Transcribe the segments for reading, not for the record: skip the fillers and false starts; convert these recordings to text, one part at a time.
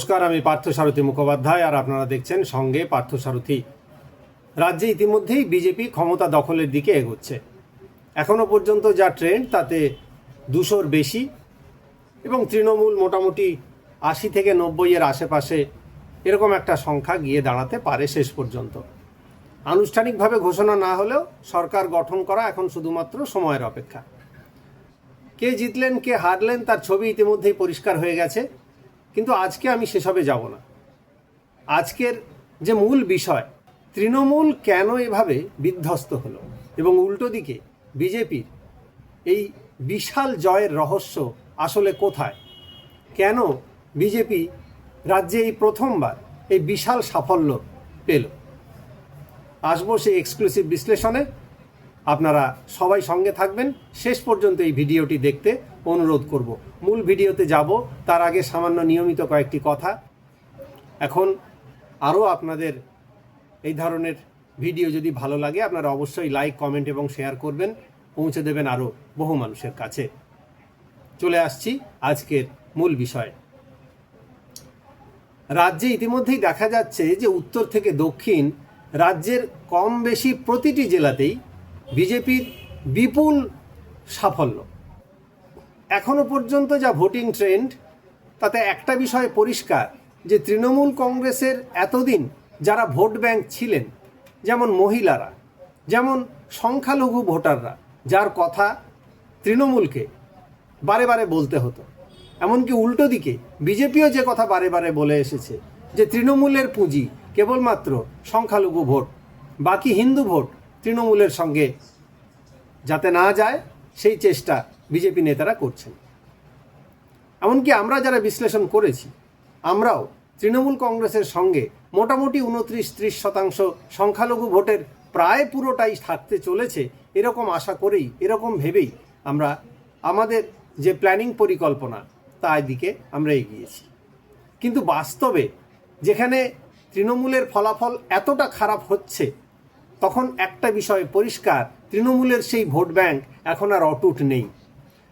নমস্কার, আমি পার্থসারথী মুখোপাধ্যায় আর আপনারা দেখছেন সঙ্গে পার্থসারথী। রাজ্যে ইতিমধ্যেই বিজেপি ক্ষমতা দখলের দিকে এগোচ্ছে। এখনও পর্যন্ত যা ট্রেন্ড তাতে 200-র বেশি এবং তৃণমূল মোটামুটি 80 থেকে 90-এর আশেপাশে এরকম একটা সংখ্যা গিয়ে দাঁড়াতে পারে শেষ পর্যন্ত। আনুষ্ঠানিকভাবে ঘোষণা না হলেও সরকার গঠন করা এখন শুধুমাত্র সময়ের অপেক্ষা। কে জিতলেন কে হারলেন তার ছবি ইতিমধ্যেই পরিষ্কার হয়ে গেছে, কিন্তু আজকে আমি সেসবে যাব না। আজকের যে মূল বিষয়, তৃণমূল কেন এভাবে বিধ্বস্ত হলো এবং উল্টো দিকে বিজেপির এই বিশাল জয়ের রহস্য আসলে কোথায়, কেন বিজেপি রাজ্যে এই প্রথমবার এই বিশাল সাফল্য পেল, আসবো সেই এক্সক্লুসিভ বিশ্লেষণে। আপনারা সবাই সঙ্গে থাকবেন, শেষ পর্যন্ত এই ভিডিওটি দেখতে অনুরোধ করব। মূল ভিডিওতে যাব তার আগে সামান্য নিয়মিত কয়েকটি কথা। এখন আরও আপনাদের এই ধরনের ভিডিও যদি ভালো লাগে আপনারা অবশ্যই লাইক, কমেন্ট এবং শেয়ার করবেন, পৌঁছে দেবেন আরও বহু মানুষের কাছে। চলে আসছি আজকের মূল বিষয়ে। রাজ্যে ইতিমধ্যেই দেখা যাচ্ছে যে উত্তর থেকে দক্ষিণ রাজ্যের কম বেশি প্রতিটি জেলাতেই বিজেপির বিপুল সাফল্য। এখনো পর্যন্ত যা ভোটিং ট্রেন্ড তাতে একটা বিষয় পরিষ্কার, যে তৃণমূল কংগ্রেসের এতদিন যারা ভোট ব্যাংক ছিলেন, যেমন মহিলারা, যেমন সংখ্যালঘু ভোটাররা, যার কথা তৃণমূলকে বারে বারে বলতে হতো, এমনকি উল্টো দিকে বিজেপিও যে কথা বারে বারে বলে এসেছে যে তৃণমূলের পুঁজি কেবলমাত্র সংখ্যালঘু ভোট, বাকি হিন্দু ভোট তৃণমূলের সঙ্গে যাতে না যায় সেই চেষ্টা বিজেপি নেতারা করছেন। এমনকি আমরা যারা বিশ্লেষণ করেছি, আমরাও তৃণমূল কংগ্রেসের সঙ্গে মোটামুটি 29-30% সংখ্যালঘু ভোটের প্রায় পুরোটাই থাকতে চলেছে এরকম আশা করেই, এরকম ভেবেই আমরা আমাদের যে প্ল্যানিং পরিকল্পনা তার দিকে আমরা এগিয়েছি। কিন্তু বাস্তবে যেখানে তৃণমূলের ফলাফল এতটা খারাপ হচ্ছে, তখন একটা বিষয় পরিষ্কার, তৃণমূলের সেই ভোট ব্যাংক এখন আর অটুট নেই।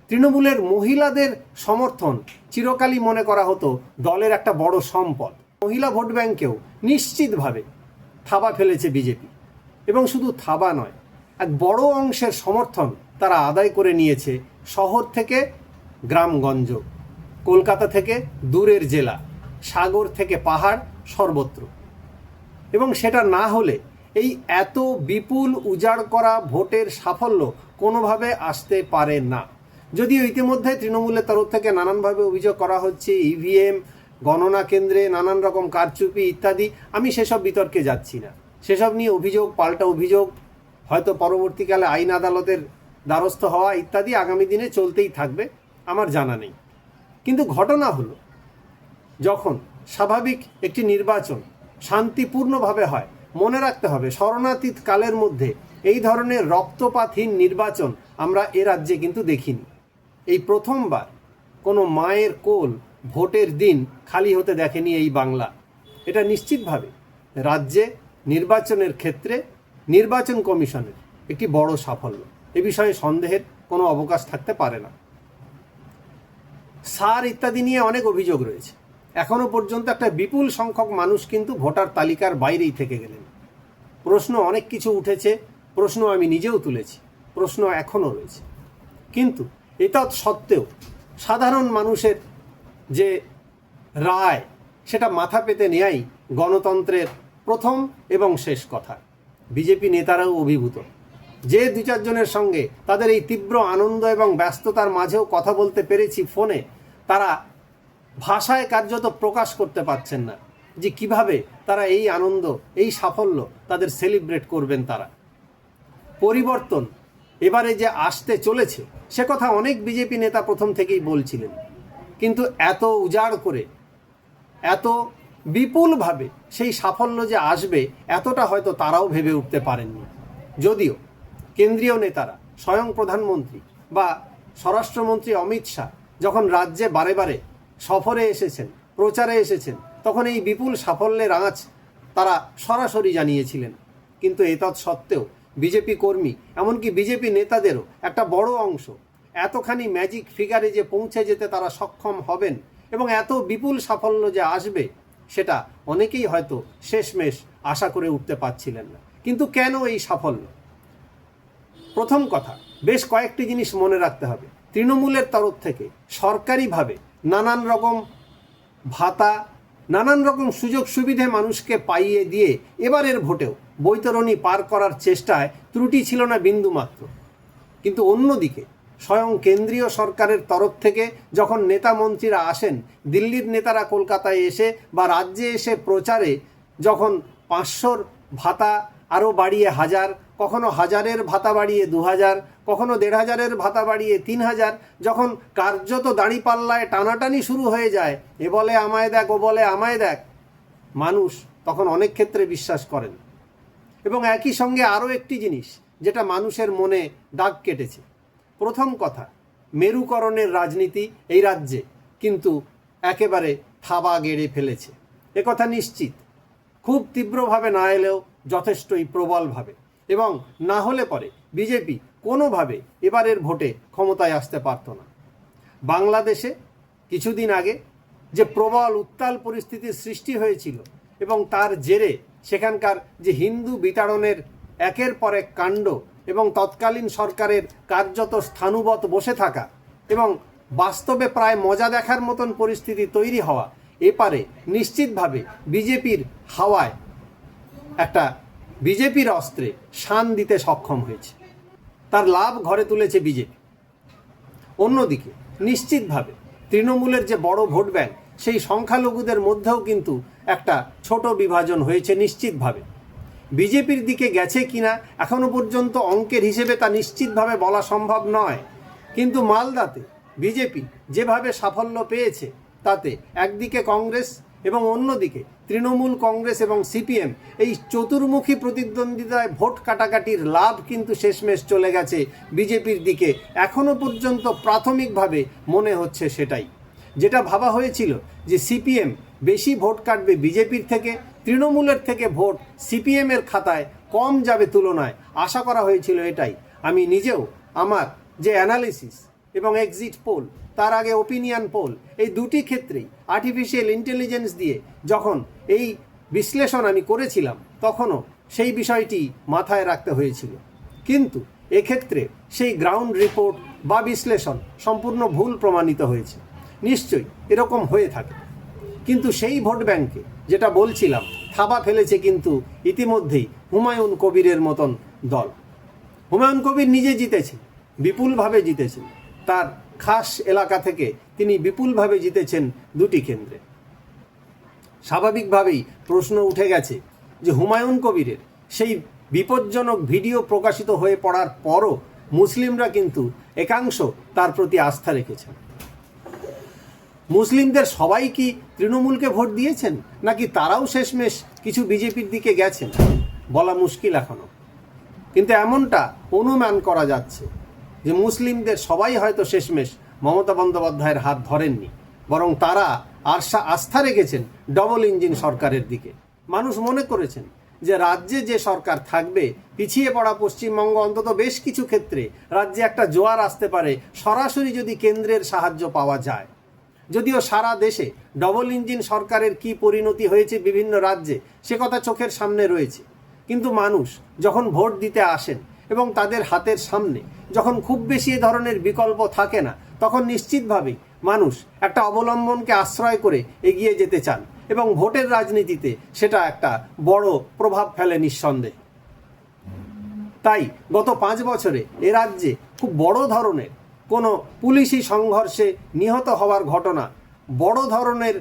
তৃণমূলের মহিলাদের সমর্থন চিরকালই মনে করা হতো দলের একটা বড় সম্পদ। মহিলা ভোট ব্যাংকেও নিশ্চিতভাবে থাবা ফেলেছে বিজেপি, এবং শুধু থাবা নয়, এক বড় অংশের সমর্থন তারা আদায় করে নিয়েছে শহর থেকে গ্রামগঞ্জ, কলকাতা থেকে দূরের জেলা, সাগর থেকে পাহাড়, সর্বত্র। এবং সেটা না হলে এই এত বিপুল উজাড় করা ভোটের সাফল্য কোনোভাবে আসতে পারে না। যদিও ইতিমধ্যে তৃণমূলের তরফ থেকে নানানভাবে অভিযোগ করা হচ্ছে, ইভিএম গণনা কেন্দ্রে নানান রকম কারচুপি ইত্যাদি, আমি সেসব বিতর্কে যাচ্ছি না। সেসব নিয়ে অভিযোগ পাল্টা অভিযোগ, হয়তো পরবর্তীকালে আইন আদালতের দ্বারস্থ হওয়া ইত্যাদি আগামী দিনে চলতেই থাকবে, আমার জানা নেই। কিন্তু ঘটনা হলো, যখন স্বাভাবিক একটি নির্বাচন শান্তিপূর্ণভাবে হয়, মনে রাখতে হবে শরণাতীত কালের মধ্যে এই ধরনের রক্তপাতহীন নির্বাচন আমরা এ রাজ্যে কিন্তু দেখিনি। এই প্রথমবার কোনো মায়ের কোল ভোটের দিন খালি হতে দেখেনি এই বাংলা। এটা নিশ্চিতভাবে রাজ্যে নির্বাচনের ক্ষেত্রে নির্বাচন কমিশনের একটি বড় সাফল্য, এ বিষয়ে সন্দেহের কোনো অবকাশ থাকতে পারে না। সার ইত্যাদি নিয়ে অনেক অভিযোগ রয়েছে। এখনও পর্যন্ত একটা বিপুল সংখ্যক মানুষ কিন্তু ভোটার তালিকার বাইরেই থেকে গেলেন। প্রশ্ন অনেক কিছু উঠেছে, প্রশ্ন আমি নিজেও তুলেছি, প্রশ্ন এখনও রয়েছে। কিন্তু এটা সত্ত্বেও সাধারণ মানুষের যে রায়, সেটা মাথা পেতে নেয়াই গণতন্ত্রের প্রথম এবং শেষ কথা। বিজেপি নেতারাও অভিভূত। যে 2-4 জনের সঙ্গে তাদের এই তীব্র আনন্দ এবং ব্যস্ততার মাঝেও কথা বলতে পেরেছি ফোনে, তারা ভাষায় কার্যত প্রকাশ করতে পারছেন না যে কিভাবে তারা এই আনন্দ, এই সাফল্য তাদের সেলিব্রেট করবেন। তারা পরিবর্তন এবারে যে আসতে চলেছে সে কথা অনেক বিজেপি নেতা প্রথম থেকেই বলছিলেন, কিন্তু এত উজাড় করে, এত বিপুলভাবে সেই সাফল্য যে আসবে এতটা হয়তো তারাও ভেবে উঠতে পারেননি। যদিও কেন্দ্রীয় নেতারা, স্বয়ং প্রধানমন্ত্রী বা স্বরাষ্ট্রমন্ত্রী অমিত শাহ যখন রাজ্যে বারে বারে সফরে এসেছেন, প্রচারে এসেছেন, তখন এই বিপুল সাফল্যের আঁচ তারা সরাসরি জানিয়েছিলেন। কিন্তু এতৎসত্ত্বেও বিজেপি কর্মী, এমনকি বিজেপি নেতাদেরও একটা বড় অংশ এতখানি ম্যাজিক ফিগারে যে পৌঁছে যেতে তারা সক্ষম হবেন এবং এত বিপুল সাফল্য যে আসবে সেটা অনেকেই হয়তো শেষমেশ আশা করে উঠতে পারছিলেন না। কিন্তু কেন এই সাফল্য? প্রথম কথা, বেশ কয়েকটি জিনিস মনে রাখতে হবে। তৃণমূলের তরফ থেকে সরকারিভাবে নানান রকম ভাতা, নানান রকম সুযোগ সুবিধে মানুষকে পাইয়ে দিয়ে এবারের ভোটেও বৈতরণী পার করার চেষ্টায় ত্রুটি ছিল না বিন্দুমাত্র। কিন্তু অন্যদিকে স্বয়ং কেন্দ্রীয় সরকারের তরফ থেকে যখন নেতা মন্ত্রীরা আসেন, দিল্লির নেতারা কলকাতায় এসে বা রাজ্যে এসে প্রচারে যখন 500-র ভাতা আরও বাড়িয়ে 1000, কখনো 1000-এর ভাতা বাড়িয়ে 2000, কখনো 1500-এর ভাতা বাড়িয়ে 3000, যখন কার্যত দাঁড়িপাল্লায় টানাটানি শুরু হয়ে যায়, এ বলে আমায় দেখ, ও বলে আমায় দেখ, মানুষ তখন অনেক ক্ষেত্রে বিশ্বাস করেন। এবং একই সঙ্গে আরও একটি জিনিস যেটা মানুষের মনে দাগ কেটেছে, প্রথম কথা, মেরুকরণের রাজনীতি এই রাজ্যে কিন্তু একেবারে থাবা গেড়ে ফেলেছে, একথা নিশ্চিত। খুব তীব্রভাবে না এলেও যথেষ্টই প্রবলভাবে, এবং না হলে পরে বিজেপি কোনোভাবে এবারের ভোটে ক্ষমতায় আসতে পারত না। বাংলাদেশে কিছুদিন আগে যে প্রবল উত্তাল পরিস্থিতির সৃষ্টি হয়েছিল এবং তার জেরে সেখানকার যে হিন্দু বিতাড়নের একের পর এক কাণ্ড এবং তৎকালীন সরকারের কার্যত স্থাণুবৎ বসে থাকা এবং বাস্তবে প্রায় মজা দেখার মতন পরিস্থিতি তৈরি হওয়া, এপারে নিশ্চিতভাবে বিজেপির হাওয়ায় একটা বিজেপির অস্ত্রে শান দিতে সক্ষম হয়েছে, তার লাভ ঘরে তুলেছে বিজেপি। অন্যদিকে নিশ্চিতভাবে তৃণমূলের যে বড় ভোট ব্যাংক, সেই সংখ্যালঘুদের মধ্যেও কিন্তু একটা ছোট বিভাজন হয়েছে নিশ্চিতভাবে। বিজেপির দিকে গেছে কিনা এখনো পর্যন্ত অঙ্কের হিসেবে তা নিশ্চিতভাবে বলা সম্ভব নয়, কিন্তু মালদাতে বিজেপি যেভাবে সাফল্য পেয়েছে তাতে একদিকে কংগ্রেস এবং অন্যদিকে তৃণমূল কংগ্রেস এবং সিপিএম এই চতুর্মুখী প্রতিদ্বন্দ্বিতায় ভোট কাটাকাটির লাভ কিন্তু শেষমেশ চলে গেছে বিজেপির দিকে। এখনো পর্যন্ত প্রাথমিকভাবে মনে হচ্ছে সেটাই, যেটা ভাবা হয়েছিল যে সিপিএম বেশি ভোট কাটবে বিজেপির থেকে, তৃণমূলের থেকে ভোট সিপিএমের খাতায় কম যাবে তুলনায় আশা করা হয়েছিল এটাই। আমি নিজেও আমার যে অ্যানালিসিস এবং এক্সিট পোল, তার আগে ওপিনিয়ন পোল, এই দুটি ক্ষেত্রেই আর্টিফিশিয়াল ইন্টেলিজেন্স দিয়ে যখন এই বিশ্লেষণ আমি করেছিলাম তখনও সেই বিষয়টি মাথায় রাখতে হয়েছিল। কিন্তু এক্ষেত্রে সেই গ্রাউন্ড রিপোর্ট বা বিশ্লেষণ সম্পূর্ণ ভুল প্রমাণিত হয়েছে। নিশ্চয়ই এরকম হয়ে থাকে, কিন্তু সেই ভোট ব্যাংকে যেটা বলছিলাম থাবা ফেলেছে কিন্তু ইতিমধ্যেই হুমায়ুন কবিরের মতন দল। হুমায়ুন কবির নিজে জিতেছেন, বিপুলভাবে জিতেছেন, তার খাস এলাকা থেকে তিনি বিপুলভাবে জিতেছেন দুটি কেন্দ্রে। স্বাভাবিকভাবেই প্রশ্ন উঠে গেছে যে হুমায়ুন কবিরের সেই বিপজ্জনক ভিডিও প্রকাশিত হয়ে পড়ার পরও মুসলিমরা কিন্তু একাংশ তার প্রতি আস্থা রেখেছেন। মুসলিমদের সবাই কি তৃণমূলকে ভোট দিয়েছেন, নাকি তারাও শেষমেশ কিছু বিজেপির দিকে গেছেন বলা মুশকিল এখনো, কিন্তু এমনটা অনুমান করা যাচ্ছে যে মুসলিমদের সবাই হয়তো শেষমেশ মমতা বন্দ্যোপাধ্যায়ের হাত ধরেননি, বরং তারা আস্থা রেখেছেন ডবল ইঞ্জিন সরকারের দিকে। মানুষ মনে করেছেন যে রাজ্যে যে সরকার থাকবে, পিছিয়ে পড়া পশ্চিমবঙ্গ অন্তত বেশ কিছু ক্ষেত্রে রাজ্যে একটা জোয়ার আসতে পারে সরাসরি যদি কেন্দ্রের সাহায্য পাওয়া যায়। যদিও সারা দেশে ডবল ইঞ্জিন সরকারের কি পরিণতি হয়েছে বিভিন্ন রাজ্যে সে কথা চোখের সামনে রয়েছে, কিন্তু মানুষ যখন ভোট দিতে আসেন এবং তাদের হাতের সামনে যখন খুব বেশি এ ধরনের বিকল্প থাকে না, তখন নিশ্চিতভাবেই মানুষ একটা অবলম্বনকে আশ্রয় করে এগিয়ে যেতে চান এবং ভোটের রাজনীতিতে সেটা একটা বড় প্রভাব ফেলে নিঃসন্দেহে। তাই গত 5 বছরে এ রাজ্যে খুব বড় ধরনের কোনো পুলিশি সংঘর্ষে নিহত হওয়ার ঘটনা, বড় ধরনের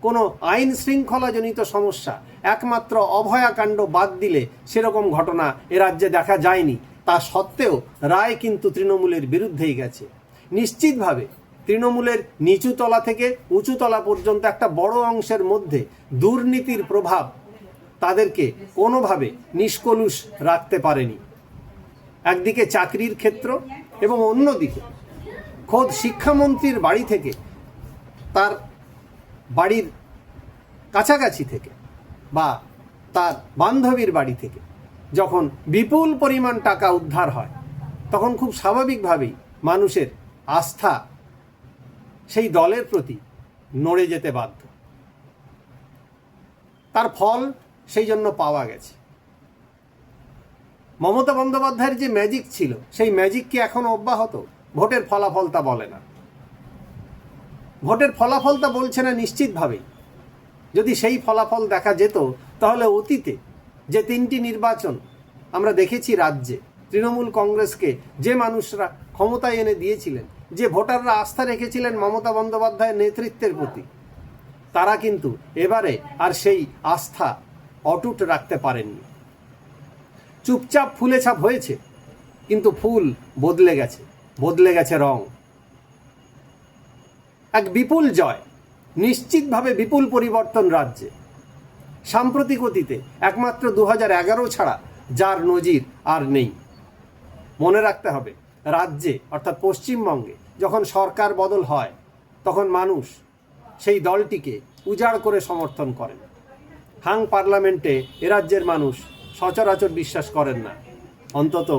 কোনো আইন শৃঙ্খলাজনিত সমস্যা, একমাত্র অভয়াকাণ্ড বাদ দিলে সেরকম ঘটনা এ রাজ্যে দেখা যায়নি। তা সত্ত্বেও রায় কিন্তু তৃণমূলের বিরুদ্ধেই গেছে। নিশ্চিতভাবে তৃণমূলের নিচুতলা থেকে উঁচুতলা পর্যন্ত একটা বড় অংশের মধ্যে দুর্নীতির প্রভাব তাদেরকে কোনোভাবে নিষ্কলুষ রাখতে পারেনি। একদিকে চাকরির ক্ষেত্র এবং অন্যদিকে খোদ শিক্ষামন্ত্রীর বাড়ি থেকে, তার বাড়ির কাছাকাছি থেকে বা তার বান্ধবীর বাড়ি থেকে যখন বিপুল পরিমাণ টাকা উদ্ধার হয়, তখন খুব স্বাভাবিকভাবেই মানুষের আস্থা সেই দলের প্রতি নড়ে যেতে বাধ্য। তার ফল সেই জন্য পাওয়া গেছে। মমতা বন্দ্যোপাধ্যায়ের যে ম্যাজিক ছিল সেই ম্যাজিক কি এখন অব্যাহত? ভোটের ফলাফল তা বলে না। ভোটের ফলাফল তা বলছে না নিশ্চিতভাবেই। যদি সেই ফলাফল দেখা যেত তাহলে অতীতে যে 3টি নির্বাচন আমরা দেখেছি রাজ্যে, তৃণমূল কংগ্রেসকে যে মানুষরা ক্ষমতায় এনে দিয়েছিলেন, যে ভোটাররা আস্থা রেখেছিলেন মমতা বন্দ্যোপাধ্যায়ের নেতৃত্বের প্রতি, তারা কিন্তু এবারে আর সেই আস্থা অটুট রাখতে পারেননি। চুপচাপ ফুলে ছাপ হয়েছে, কিন্তু ফুল বদলে গেছে রং। এক বিপুল জয়, নিশ্চিতভাবে বিপুল পরিবর্তন রাজ্যে। সাম্প্রতিক অতীতে একমাত্র 2011 ছাড়া যার নজির আর নেই। মনে রাখতে হবে, রাজ্যে অর্থাৎ পশ্চিমবঙ্গে যখন সরকার বদল হয় তখন মানুষ সেই দলটিকে উজাড় করে সমর্থন করেন। হাং পার্লামেন্টে এ রাজ্যের মানুষ সচরাচর বিশ্বাস করেন না। অন্তত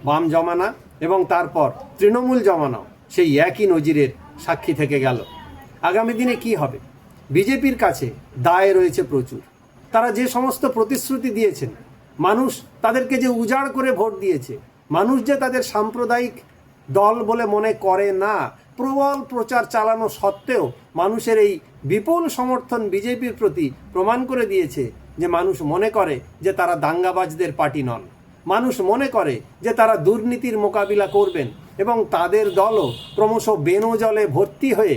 বাম জমানা এবং তারপর তৃণমূল জমানাও সেই একই নজিরের সাক্ষী থেকে গেল। আগামী দিনে কি হবে? বিজেপির কাছে দায় রয়েছে প্রচুর। তারা যে সমস্ত প্রতিশ্রুতি দিয়েছেন, মানুষ তাদেরকে যে উজাড় করে ভোট দিয়েছে, মানুষ যে তাদের সাম্প্রদায়িক দল বলে মনে করে না, প্রবল প্রচার চালানো সত্ত্বেও মানুষের এই বিপুল সমর্থন বিজেপির প্রতি প্রমাণ করে দিয়েছে যে মানুষ মনে করে যে তারা দাঙ্গাবাজদের পার্টি নন। মানুষ মনে করে যে তারা দুর্নীতির মোকাবিলা করবেন এবং তাদের দলও ক্রমশ বেনজলে ভর্তি হয়ে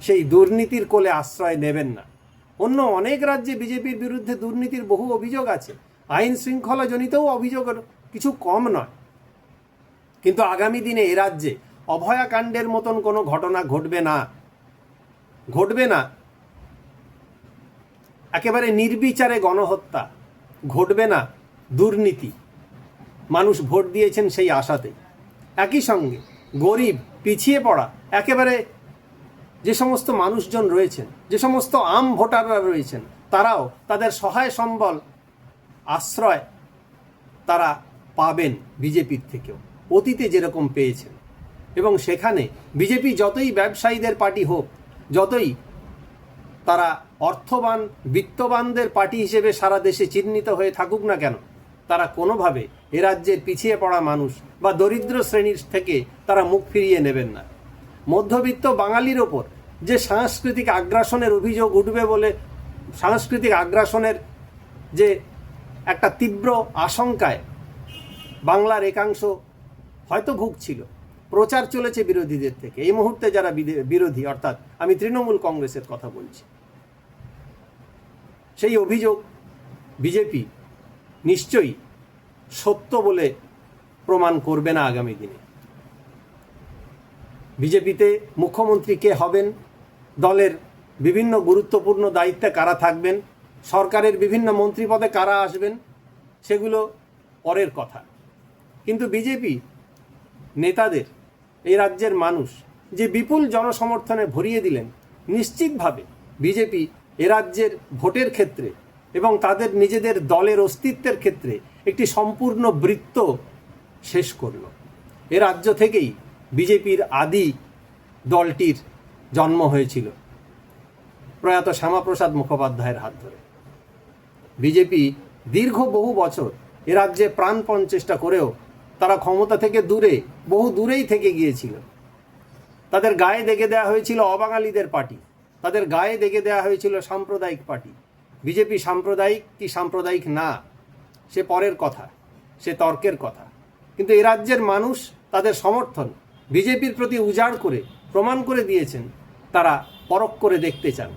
সেই দুর্নীতির কোলে আশ্রয় নেবেন না। অন্য অনেক রাজ্যে বিজেপির বিরুদ্ধে দুর্নীতির বহু অভিযোগ আছে, আইন শৃঙ্খলা জনিতও অভিযোগের কিছু কম নয়। কিন্তু আগামী দিনে এ রাজ্যে অভয়াকাণ্ডের মতন কোনো ঘটনা ঘটবে না। একেবারে নির্বিচারে গণহত্যা ঘটবে না, দুর্নীতি। মানুষ ভোট দিয়েছেন সেই আশাতে। একই সঙ্গে গরিব, পিছিয়ে পড়া, একেবারে যে সমস্ত মানুষজন রয়েছেন, যে সমস্ত আম ভোটাররা রয়েছেন, তারাও তাদের সহায় সম্বল আশ্রয় তারা পাবেন বিজেপির থেকেও, অতীতে যেরকম পেয়েছেন। এবং সেখানে বিজেপি যতই ব্যবসায়ীদের পার্টি হোক, যতই তারা অর্থবান বিত্তবানদের পার্টি হিসেবে সারা দেশে চিহ্নিত হয়ে থাকুক না কেন, তারা কোনোভাবে এ রাজ্যের পিছিয়ে পড়া মানুষ বা দরিদ্র শ্রেণীর থেকে তারা মুখ ফিরিয়ে নেবেন না। মধ্যবিত্ত বাঙালির ওপর যে সাংস্কৃতিক আগ্রাসনের অভিযোগ উঠবে বলে, সাংস্কৃতিক আগ্রাসনের যে একটা তীব্র আশঙ্কায় বাংলার একাংশ হয়তো ভুগছিল, প্রচার চলেছে বিরোধীদের থেকে। এই মুহূর্তে যারা বিরোধী, অর্থাৎ আমি তৃণমূল কংগ্রেসের কথা বলছি, সেই অভিযোগ বিজেপি নিশ্চয়ই সত্য বলে প্রমাণ করবে না আগামী দিনে। বিজেপিতে মুখ্যমন্ত্রী কে হবেন, দলের বিভিন্ন গুরুত্বপূর্ণ দায়িত্বে কারা থাকবেন, সরকারের বিভিন্ন মন্ত্রী পদে কারা আসবেন, সেগুলো পরের কথা। কিন্তু বিজেপি নেতাদের এই রাজ্যের মানুষ যে বিপুল জনসমর্থনে ভরিয়ে দিলেন, নিশ্চিতভাবে বিজেপি এ রাজ্যের ভোটের ক্ষেত্রে এবং তাদের নিজেদের দলের অস্তিত্বের ক্ষেত্রে একটি সম্পূর্ণ বৃত্ত শেষ করল। এ রাজ্য থেকেই বিজেপির আদি দলটির জন্ম হয়েছিল প্রয়াত শ্যামাপ্রসাদ মুখোপাধ্যায়ের হাত ধরে। বিজেপি দীর্ঘ বহু বছর এ রাজ্যে প্রাণপণ চেষ্টা করেও তারা ক্ষমতা থেকে বহু দূরেই থেকে গিয়েছিল। তাদের গায়ে দেগে দেওয়া হয়েছিল অবাঙালিদের পার্টি, তাদের গায়ে দেগে দেওয়া হয়েছিল সাম্প্রদায়িক পার্টি। বিজেপি সাম্প্রদায়িক কি সাম্প্রদায়িক না, সে পরের কথা, সে তর্কের কথা। কিন্তু এ রাজ্যের মানুষ তাদের সমর্থন বিজেপির প্রতি উজাড় করে প্রমাণ করে দিয়েছেন তারা পরখ করে দেখতে চান।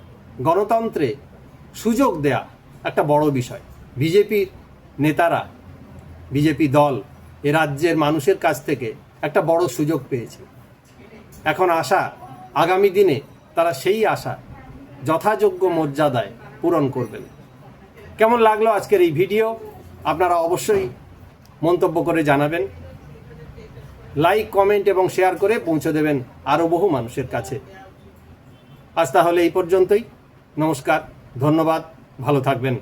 গণতন্ত্রে সুযোগ দেয়া একটা বড় বিষয়। বিজেপির নেতারা, বিজেপি দল এ রাজ্যের মানুষের কাছ থেকে একটা বড় সুযোগ পেয়েছে। এখন আশা আগামী দিনে তারা সেই আশা যথাযোগ্য মর্যাদায় পূরণ করবেন। কেমন লাগলো আজকের এই ভিডিও আপনারা অবশ্যই মন্তব্য করে জানাবেন। লাইক, কমেন্ট এবং শেয়ার করে পৌঁছে দেবেন আরও বহু মানুষের কাছে। আজ তাহলে এই পর্যন্তই। নমস্কার, ধন্যবাদ, ভালো থাকবেন।